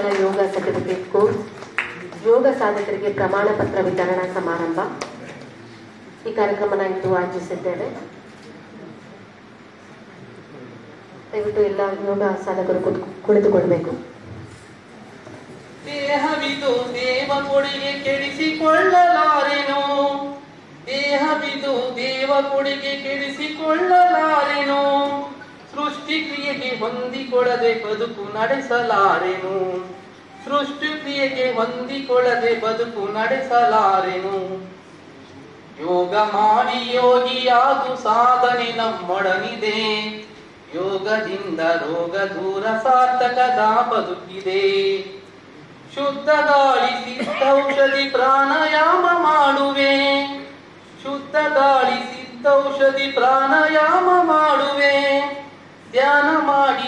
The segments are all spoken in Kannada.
ದಿನಗಳ ಯೋಗ ಸರ್ಟಿಫಿಕೇಟ್ ಕೋರ್ಸ್, ಯೋಗ ಸಾಧಕರಿಗೆ ಪ್ರಮಾಣ ಪತ್ರ ವಿತರಣಾ ಸಮಾರಂಭ ಈ ಕಾರ್ಯಕ್ರಮನ ಇಂದು ಆಯೋಜಿಸಿದ್ದೇವೆ. ದಯವಿಟ್ಟು ಎಲ್ಲ ಯೋಗ ಸಾಧಕರು ಕುಳಿತುಕೊಳ್ಬೇಕು. ದೇಹವಿದು ದೇವ ಕೊಡಿಗೆ ಕೆಡಿಸಿಕೊಳ್ಳಲಾರೆನು, ದೇಹವಿದು ದೇವ ಕೊಡಿಗೆ ಕೆಡಿಸಿಕೊಳ್ಳಲಾರೆನು, ಸೃಷ್ಟಿ ಕ್ರಿಯೆಗೆ ಹೊಂದಿಕೊಳ್ಳದೆ ಬದುಕು ನಡೆಸಲಾರೆನು, ಸೃಷ್ಟಿ ಕ್ರಿಯೆಗೆ ಹೊಂದಿಕೊಳ್ಳದೆ ಬದುಕು ನಡೆಸಲಾರೆನು. ಯೋಗ ಮಾಡಿ ಯೋಗಿಯಾಗು ಸಾಧನೆ ನಮ್ಮೊಡನಿದೆ, ಯೋಗದಿಂದ ರೋಗ ದೂರ ಸಾರ್ಥಕದ ಬದುಕಿದೆ. ಶುದ್ಧ ಗಾಳಿ ಸಿದ್ಧೌಷಧಿ ಪ್ರಾಣಾಯಾಮ ಮಾಡುವೆ, ಶುದ್ಧ ಗಾಳಿ ಸಿದ್ಧೌಷಧಿ ಪ್ರಾಣಾಯಾಮ ಮಾಡುವೆ, ಧ್ಯಾನ ಮಾಡಿ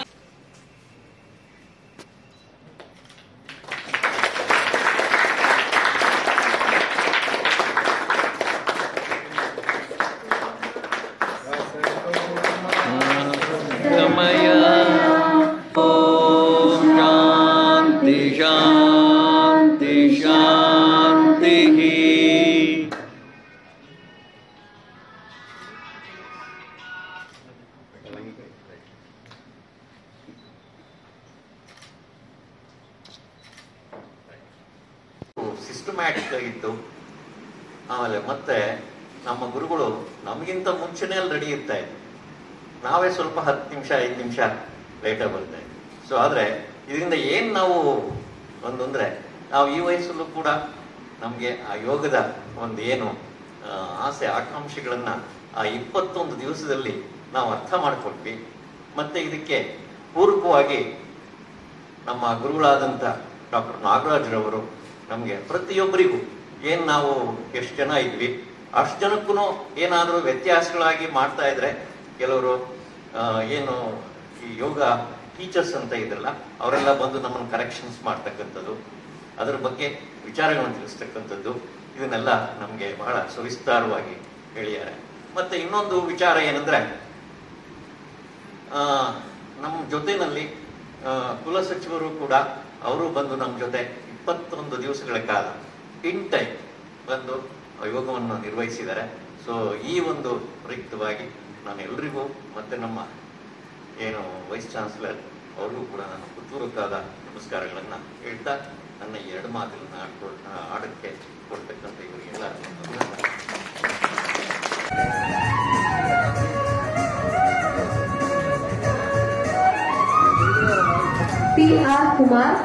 ಸಿಸ್ಟಮ್ಯಾಟಿಕ್ ಆಗಿತ್ತು. ಆಮೇಲೆ ಮತ್ತೆ ನಮ್ಮ ಗುರುಗಳು ನಮಗಿಂತ ಮುಂಚೆನೇ ಅಲ್ಲಿ ರೆಡಿ ಇರ್ತಾ ಇದ್ರು, ನಾವೇ ಸ್ವಲ್ಪ 10 ನಿಮಿಷ 5 ನಿಮಿಷ ಲೇಟಾಗಿ ಬರ್ತಾ ಇದ್ವಿ. ಸೊ ಆದ್ರೆ ಇದರಿಂದ ಏನ್ ನಾವು ಅಂದ್ರೆ ನಾವು ಈ ವಯಸ್ಸಲ್ಲೂ ಕೂಡ ನಮ್ಗೆ ಆ ಯೋಗದ ಒಂದು ಏನು ಆಸೆ ಆಕಾಂಕ್ಷೆಗಳನ್ನ ಆ 21 ದಿವಸದಲ್ಲಿ ನಾವು ಅರ್ಥ ಮಾಡ್ಕೊಟ್ವಿ. ಮತ್ತೆ ಇದಕ್ಕೆ ಪೂರಕವಾಗಿ ನಮ್ಮ ಗುರುಗಳಾದಂಥ ಡಾಕ್ಟರ್ ನಾಗರಾಜ್ರವರು ನಮಗೆ ಪ್ರತಿಯೊಬ್ಬರಿಗೂ ಏನ್ ನಾವು ಎಷ್ಟು ಜನ ಇದ್ವಿ ಅಷ್ಟು ಜನಕ್ಕೂ ಏನಾದರೂ ವ್ಯತ್ಯಾಸಗಳಾಗಿ ಮಾಡ್ತಾ ಇದ್ರೆ, ಕೆಲವರು ಏನು ಈ ಯೋಗ ಟೀಚರ್ಸ್ ಅಂತ ಇದ್ರಲ್ಲ ಅವರೆಲ್ಲ ಬಂದು ನಮ್ಮನ್ನು ಕರೆಕ್ಷನ್ಸ್ ಮಾಡ್ತಕ್ಕಂಥದ್ದು, ಅದರ ಬಗ್ಗೆ ವಿಚಾರಗಳನ್ನು ತಿಳಿಸ್ತಕ್ಕಂಥದ್ದು, ಇದನ್ನೆಲ್ಲ ನಮಗೆ ಬಹಳ ಸವಿಸ್ತಾರವಾಗಿ ಹೇಳಿದ್ದಾರೆ. ಮತ್ತೆ ಇನ್ನೊಂದು ವಿಚಾರ ಏನಂದ್ರೆ, ನಮ್ಮ ಜೊತೆನಲ್ಲಿ ಕುಲಸಚಿವರು ಕೂಡ ಅವರು ಬಂದು ನಮ್ಮ ಜೊತೆ 21 ದಿವಸಗಳ ಕಾಲ ಇನ್ ಟೈಮ್ ಬಂದು ಯೋಗವನ್ನು ನಿರ್ವಹಿಸಿದ್ದಾರೆ. ಸೊ ಈ ಒಂದು ಪ್ರಯುಕ್ತವಾಗಿ ನಾನು ಎಲ್ರಿಗೂ ಮತ್ತೆ ನಮ್ಮ ಏನು ವೈಸ್ ಚಾನ್ಸಲರ್ ಅವ್ರಿಗೂ ಕೂಡ ನಾನು ಹೃತ್ಪೂರ್ವಕವಾದ ನಮಸ್ಕಾರಗಳನ್ನು ಹೇಳ್ತಾ ನನ್ನ 2 ಮಾತುಗಳನ್ನ ಆಡಕ್ಕೆ ಕೊಡ್ತಕ್ಕಂಥ ಇವರಿಗೆಲ್ಲ PR ಕುಮಾರ್,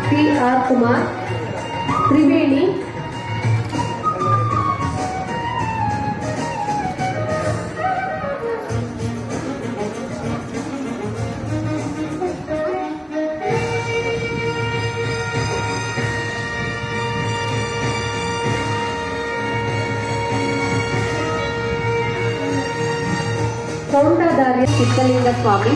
PR ಕುಮಾರ್, ತ್ರಿವೇಣಿ, ಕೌಂಡದಾರಿ ಸಿದ್ದಲಿಂಗ ಸ್ವಾಮಿ,